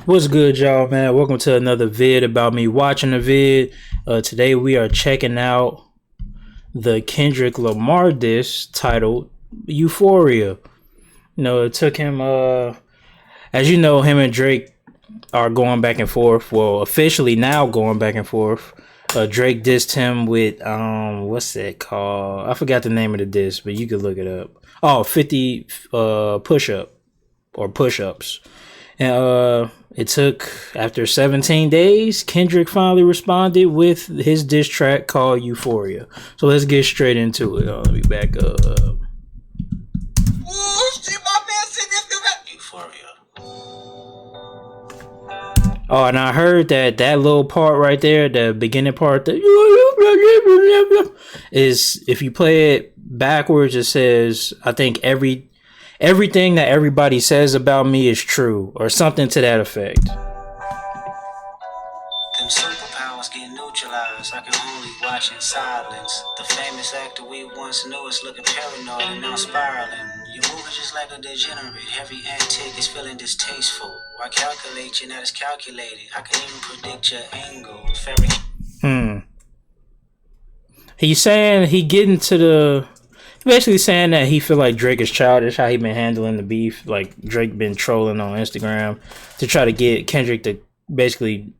What's good, y'all, man? Welcome to another vid about me watching a vid. Today we are checking out the Kendrick Lamar disc titled Euphoria. It took him, as you know, him and Drake are going back and forth. Well, officially now going back and forth. Drake dissed him with, what's that called? I forgot the name of the disc, but you could look it up. Oh, 50 push-up or push-ups. And it took, after 17 days, Kendrick finally responded with his diss track called Euphoria. So let's get straight into it. Let me back up. Euphoria. Oh, and I heard that little part right there, the beginning part, is if you play it backwards, it says, I think everything that everybody says about me is true, or something to that effect. Them superpowers get neutralized. I can only watch in silence. The famous actor we once knew is looking paranoid and now spiraling. You're moving just like a degenerate. Every antic is feeling distasteful. Why calculate you not as calculated? I can even predict your angle. He's saying he getting to the basically saying that he feel like Drake is childish, how he been handling the beef. Like Drake been trolling on Instagram to try to get Kendrick to basically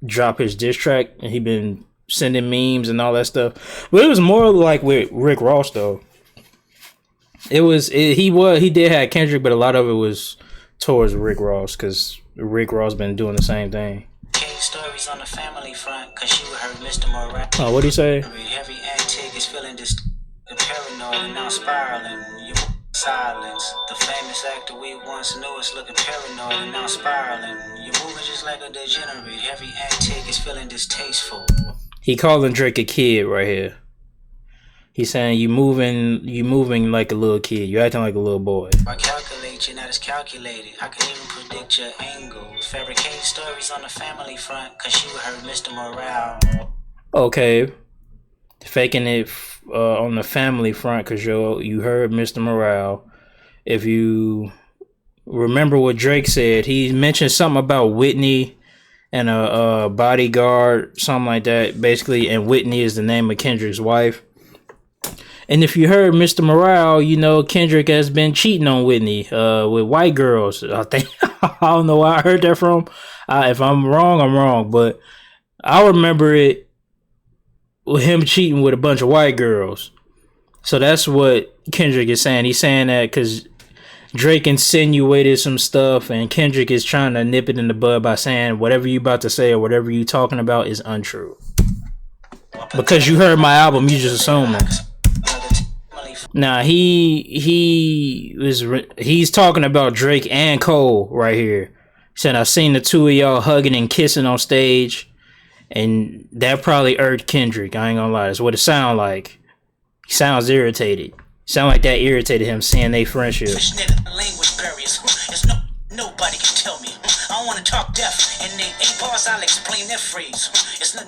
drop his diss track, and he been sending memes and all that stuff. But it was more like with Rick Ross though. He did have Kendrick, but a lot of it was towards Rick Ross because Rick Ross been doing the same thing. Stories on the family front, cause you heard Mr. Moran. Oh, what'd he say? Every antic is feeling paranoid and now spiraling. You silence. The famous actor we once knew is looking paranoid and now spiraling. You're moving just like a degenerate. Every antic is feeling distasteful. He calling Drake a kid right here. He's saying you moving like a little kid. You acting like a little boy. I calculate, you're not as calculated. I can even predict your angle. Fabricate stories on the family front, cause you heard Mr. Morale. Okay. Faking it on the family front, cause you heard Mr. Morale. If you remember what Drake said, he mentioned something about Whitney and a bodyguard, something like that, basically. And Whitney is the name of Kendrick's wife. And if you heard Mr. Morale, you know Kendrick has been cheating on Whitney with white girls. I think I don't know where I heard that from. If I'm wrong, I'm wrong. But I remember it with him cheating with a bunch of white girls. So that's what Kendrick is saying. He's saying that because Drake insinuated some stuff, and Kendrick is trying to nip it in the bud by saying whatever you about to say or whatever you talking about is untrue. Because you heard my album, you just assuming. Nah, he's talking about Drake and Cole right here. He said, I've seen the two of y'all hugging and kissing on stage, and that probably irked Kendrick. I ain't gonna lie, that's what it sounds like. He sounds irritated. Sound like that irritated him seeing they friendship. Language barriers. Nobody can tell me. I don't want to talk deaf, and they ain't bars. I'll explain that phrase.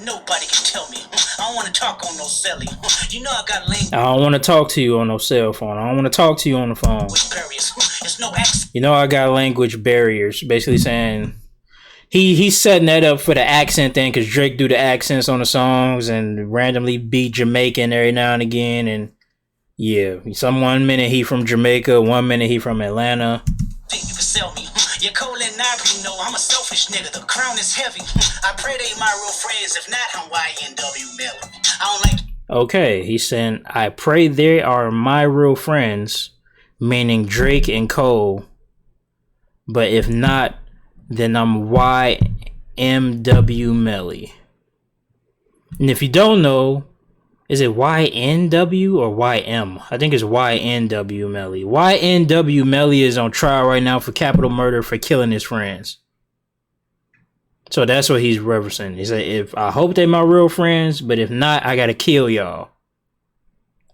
Nobody can tell me. I don't want to talk on no celly. You know I got language. I don't want to talk to you on no cell phone. I don't want to talk to you on the phone. You know I got language barriers. Basically saying he's setting that up for the accent thing, because Drake do the accents on the songs and randomly be Jamaican every now and again. And yeah, one minute he from Jamaica, 1 minute he from Atlanta. Think you can sell me. You're cold and Ivory, no, I'm a selfish nigga. The crown is heavy. I pray they my real friends. If not, I'm YNW Miller. I don't like. Okay, he's saying, I pray they are my real friends, meaning Drake and Cole. But if not, then I'm YMW Melly. And if you don't know, is it YNW or YM? I think it's YNW Melly. YNW Melly is on trial right now for capital murder for killing his friends. So that's what he's referencing. He said, if I hope they my real friends, but if not, I gotta kill y'all.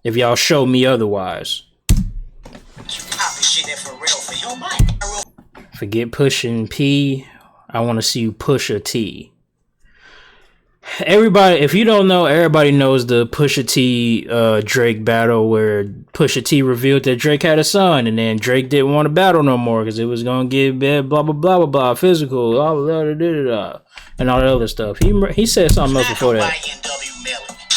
If y'all show me otherwise. Forget pushing P. I want to see you push a T. Everybody, if you don't know, everybody knows the Pusha T Drake battle where Pusha T revealed that Drake had a son, and then Drake didn't want to battle no more because it was gonna get bad, blah blah blah blah blah, physical, blah blah blah, blah, blah, and all that other stuff. He said something else before that. I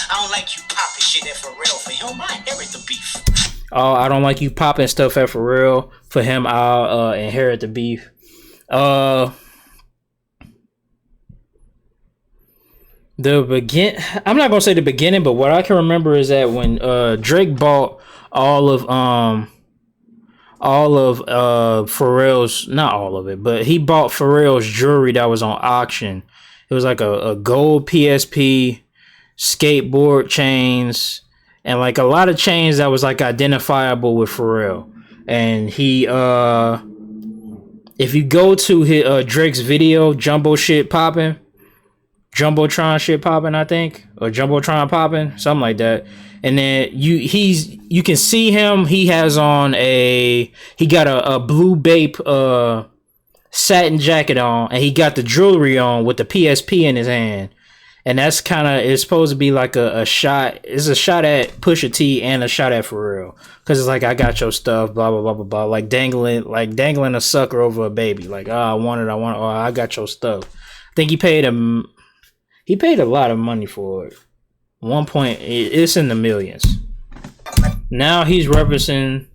don't like you popping shit at for real. For him, I inherit the beef. Oh, I don't like you popping stuff at for real. For him, I'll inherit the beef. I'm not gonna say the beginning, but what I can remember is that when Drake bought all of Pharrell's, not all of it, but he bought Pharrell's jewelry that was on auction. It was like a gold PSP, skateboard chains, and like a lot of chains that was like identifiable with Pharrell. And he if you go to his Drake's video, Jumbotron shit popping, I think, or Jumbotron popping, something like that. And then you can see him. He has on he got a blue Bape satin jacket on, and he got the jewelry on with the PSP in his hand. And that's it's supposed to be like a shot. It's a shot at Pusha T and a shot at Pharrell, because it's like, I got your stuff, blah blah blah blah blah, like dangling a sucker over a baby, like, oh, I want it, oh, I got your stuff. I think he paid a lot of money for it. It's in the millions. Now he's referencing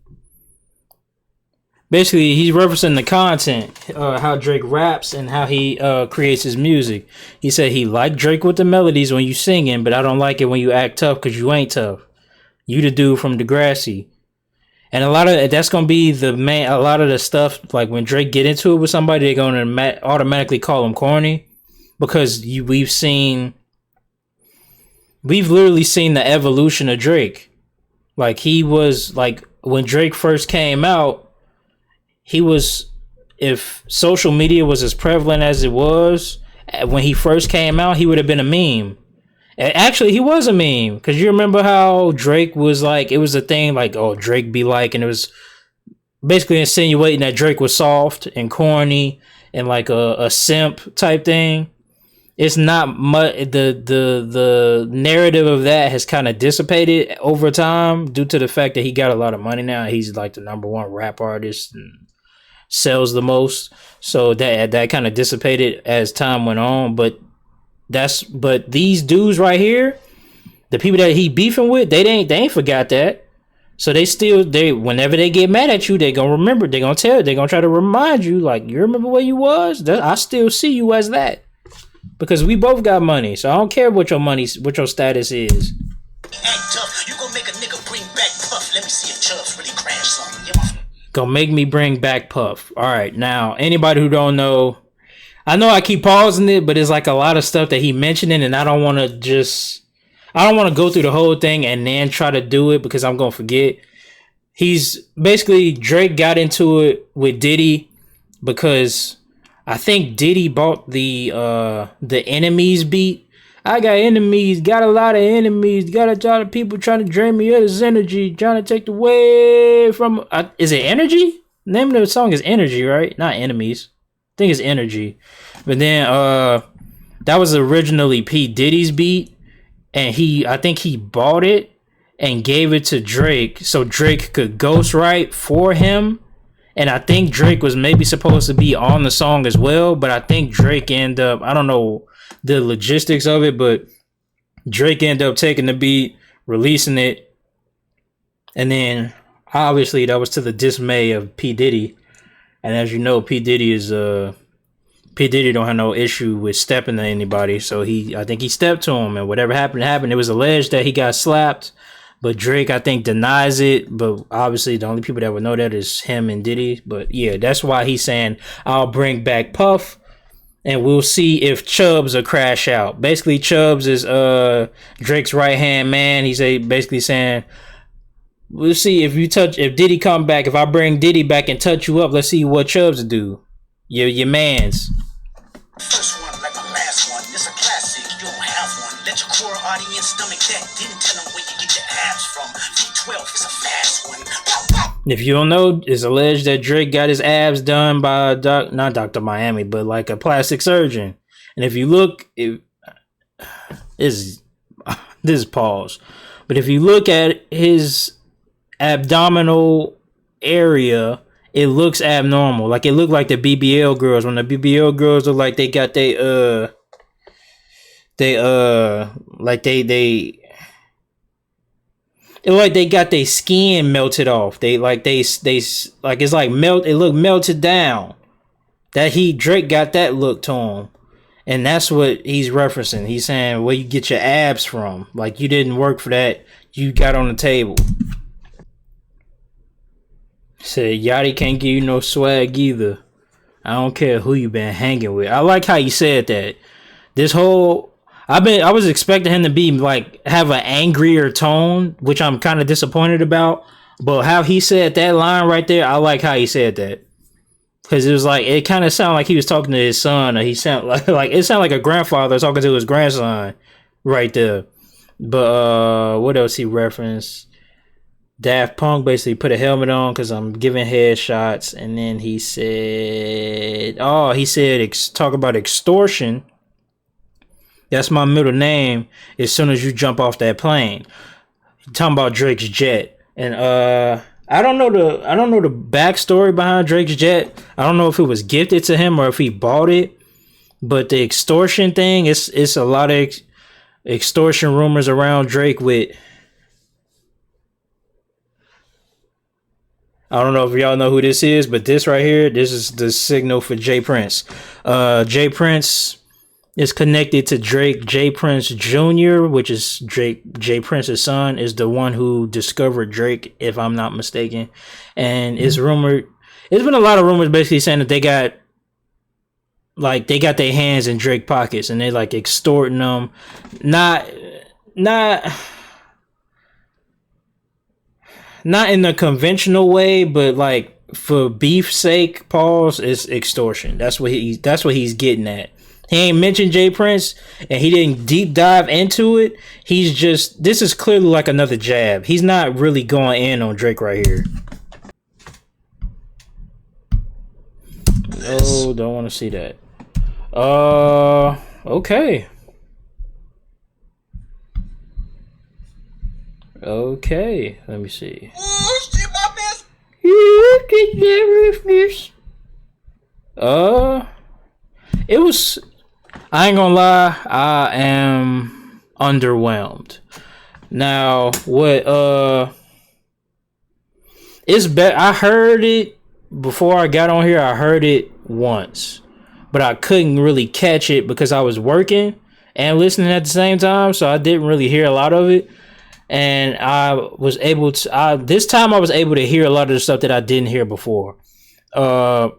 the content, how Drake raps and how he creates his music. He said he liked Drake with the melodies when you singing, but I don't like it when you act tough because you ain't tough. You the dude from Degrassi. And a lot of that's gonna be a lot of the stuff, like when Drake get into it with somebody, they're gonna automatically call him corny, because we've literally seen the evolution of Drake. Like, he was like, when Drake first came out, if social media was as prevalent as it was when he first came out, he would have been a meme. And actually, he was a meme, because you remember how Drake was like, it was a thing like, oh, Drake be like, and it was basically insinuating that Drake was soft and corny and like a simp type thing. It's not much. The narrative of that has kind of dissipated over time due to the fact that he got a lot of money now. He's like the #1 rap artist and sells the most. So that kind of dissipated as time went on. But these dudes right here, the people that he beefing with, they ain't forgot that. So they whenever they get mad at you, they gonna remember. They gonna try to remind you, like, you remember where you was? I still see you as that. Because we both got money, so I don't care what your status is. Act tough. You gonna make a nigga bring back Puff. Let me see if Chubbs really crashed something. Gonna make me bring back Puff. All right, now, anybody who don't know, I know I keep pausing it, but it's like a lot of stuff that he mentioning, and I don't want to go through the whole thing and then try to do it because I'm gonna forget. He's basically, Drake got into it with Diddy because I think Diddy bought the Enemies beat. I got enemies, got a lot of enemies, got a lot of people trying to drain me of this energy, trying to take away from. Is it Energy? The name of the song is Energy, right? Not Enemies. I think it's Energy. But then that was originally P. Diddy's beat, and I think he bought it and gave it to Drake so Drake could ghostwrite for him. And I think Drake was maybe supposed to be on the song as well, but I think Drake ended up, I don't know the logistics of it, but Drake ended up taking the beat, releasing it, and then obviously that was to the dismay of P. Diddy. And as you know, P. Diddy don't have no issue with stepping to anybody, so I think he stepped to him, and whatever happened. It was alleged that he got slapped. But Drake, I think, denies it. But obviously, the only people that would know that is him and Diddy. But yeah, that's why he's saying, I'll bring back Puff. And we'll see if Chubbs will crash out. Basically, Chubbs is Drake's right-hand man. He's basically saying, we'll see if Diddy come back. If I bring Diddy back and touch you up, let's see what Chubbs will do. Your mans. First one, like my last one. It's a classic. You don't have one. Let your core audience stomach that. Didn't tell them where you get your abs from. V12 is a fast one. If you don't know, it's alleged that Drake got his abs done by not Dr. Miami, but like a plastic surgeon. And if you look, is this is pause. But if you look at his abdominal area, it looks abnormal. Like it looked like the BBL girls. When the BBL girls look like they got like they it like they got their skin melted off. They like like it's like melt. It looked melted down. That Drake got that look to him, and that's what he's referencing. He's saying where you get your abs from. Like you didn't work for that. You got on the table. Said Yachty can't give you no swag either. I don't care who you been hanging with. I like how you said that. This whole I was expecting him to be like have an angrier tone, which I'm kind of disappointed about. But how he said that line right there, I like how he said that. Cause it was like it kind of sounded like he was talking to his son, or he sounded like it sounded like a grandfather talking to his grandson, right there. But what else he referenced? Daft Punk basically put a helmet on because I'm giving headshots, and then he said, talk about extortion. That's my middle name. As soon as you jump off that plane, talking about Drake's jet, and I don't know the backstory behind Drake's jet. I don't know if it was gifted to him or if he bought it. But the extortion thing, it's a lot of extortion rumors around Drake with. I don't know if y'all know who this is, but this right here, this is the signal for Jay Prince. Jay Prince is connected to Drake. Jay Prince Jr., which is Jay Prince's son, is the one who discovered Drake, if I'm not mistaken. And it's rumored, there's been a lot of rumors basically saying that they got their hands in Drake pockets and they like extorting them. Not in the conventional way, but like for beef's sake, pause, is extortion. That's what he's getting at. He ain't mentioned Jay Prince, and he didn't deep dive into it. He's just, this is clearly like another jab. He's not really going in on Drake right here. Oh, don't want to see that. Okay. Okay, let me see. Oh, shit, my best. It was. I ain't gonna lie. I am underwhelmed. Now, what? It's better. I heard it before I got on here. I heard it once, but I couldn't really catch it because I was working and listening at the same time, so I didn't really hear a lot of it. And I was able to, this time I was able to hear a lot of the stuff that I didn't hear before. And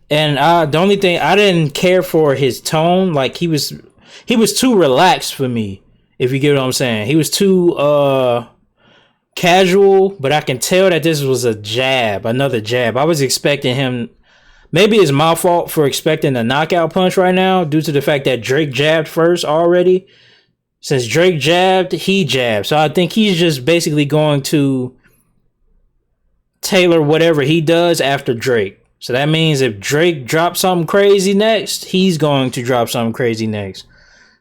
the only thing, I didn't care for his tone. Like he was too relaxed for me, if you get what I'm saying. He was too casual, but I can tell that this was a jab, another jab. I was expecting him, maybe it's my fault for expecting a knockout punch right now due to the fact that Drake jabbed first already. Since Drake jabbed, he jabbed. So I think he's just basically going to tailor whatever he does after Drake. So that means if Drake drops something crazy next, he's going to drop something crazy next.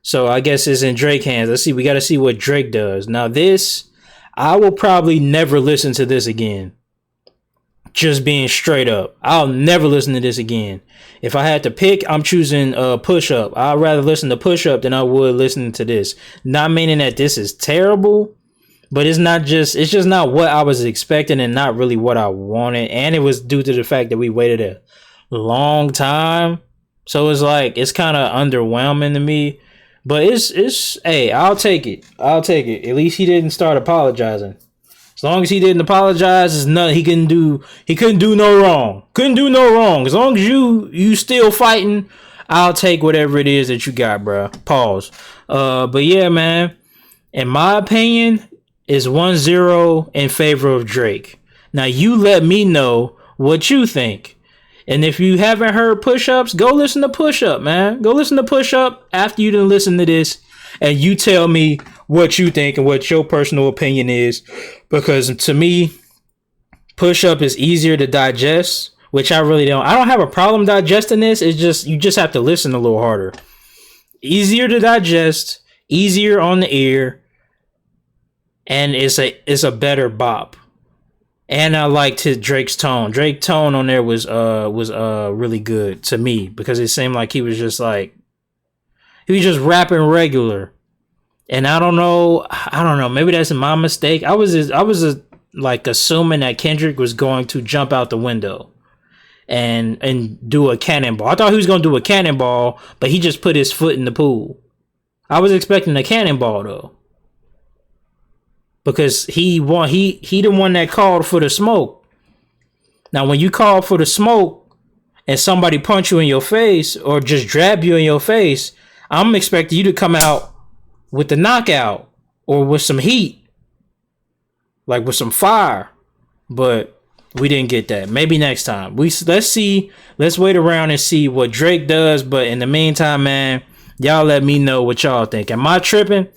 So I guess it's in Drake's hands. Let's see. We got to see what Drake does. Now this, I will probably never listen to this again. Just being straight up. I'll never listen to this again. If I had to pick, I'm choosing Push Up. I'd rather listen to Push Up than I would listen to this. Not meaning that this is terrible, but it's just not what I was expecting and not really what I wanted. And it was due to the fact that we waited a long time. So it's like, it's kind of underwhelming to me. But it's hey, I'll take it. At least he didn't start apologizing. As long as he didn't apologize, it's nothing he couldn't do. He couldn't do no wrong. As long as you still fighting, I'll take whatever it is that you got, bro. Pause. But yeah, man. In my opinion, it's 1-0 in favor of Drake. Now you let me know what you think. And if you haven't heard Push Ups, go listen to Push Up, man. Go listen to Push Up after you done listen to this, and you tell me what you think and what your personal opinion is. Because to me, Push Up is easier to digest, which I don't have a problem digesting this. It's just, you just have to listen a little harder. easier to digest, easier on the ear, and it's a better bop. And I liked Drake's tone. Drake's tone on there was really good to me because it seemed like he was just rapping regular. And I don't know, maybe that's my mistake. I was like assuming that Kendrick was going to jump out the window and do a cannonball. I thought he was going to do a cannonball, but he just put his foot in the pool. I was expecting a cannonball though, because he the one that called for the smoke. Now, when you call for the smoke and somebody punch you in your face or just drab you in your face, I'm expecting you to come out with the knockout or with some heat, like with some fire. But we didn't get that. Maybe next time. Let's wait around and see what Drake does. But in the meantime, man, y'all let me know what y'all think. Am I tripping?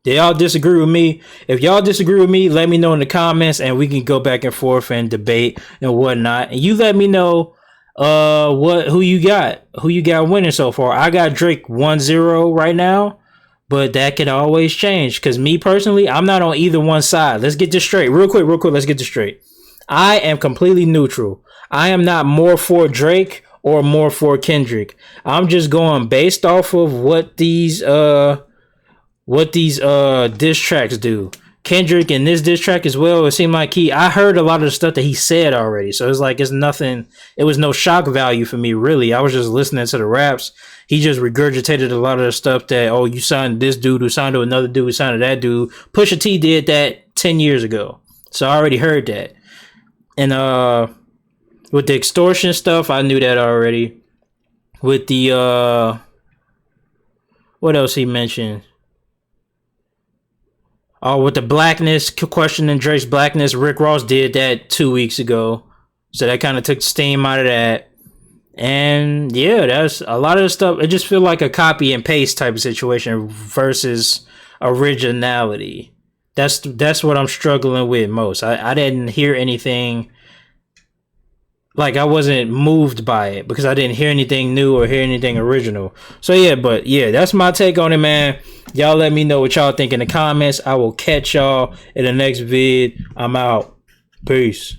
Do y'all disagree with me? If y'all disagree with me, let me know in the comments and we can go back and forth and debate and whatnot. And you let me know who you got winning so far. I got Drake 1-0 right now, but that could always change because me personally, I'm not on either one side. Let's get this straight. Real quick, let's get this straight. I am completely neutral. I am not more for Drake or more for Kendrick. I'm just going based off of what these diss tracks do. Kendrick in this diss track as well, it seemed like I heard a lot of the stuff that he said already. So it's like, it was no shock value for me, really. I was just listening to the raps. He just regurgitated a lot of the stuff that, oh, you signed this dude who signed to another dude who signed to that dude. Pusha T did that 10 years ago. So I already heard that. And with the extortion stuff, I knew that already. With the what else he mentioned? Oh, with the blackness, questioning Drake's blackness, Rick Ross did that 2 weeks ago. So that kind of took steam out of that. And yeah, that's a lot of the stuff. It just feel like a copy and paste type of situation versus originality. That's what I'm struggling with most. I didn't hear anything, like I wasn't moved by it because I didn't hear anything new or hear anything original. So yeah, but yeah, that's my take on it, man. Y'all let me know what y'all think in the comments. I will catch y'all in the next vid. I'm out. Peace.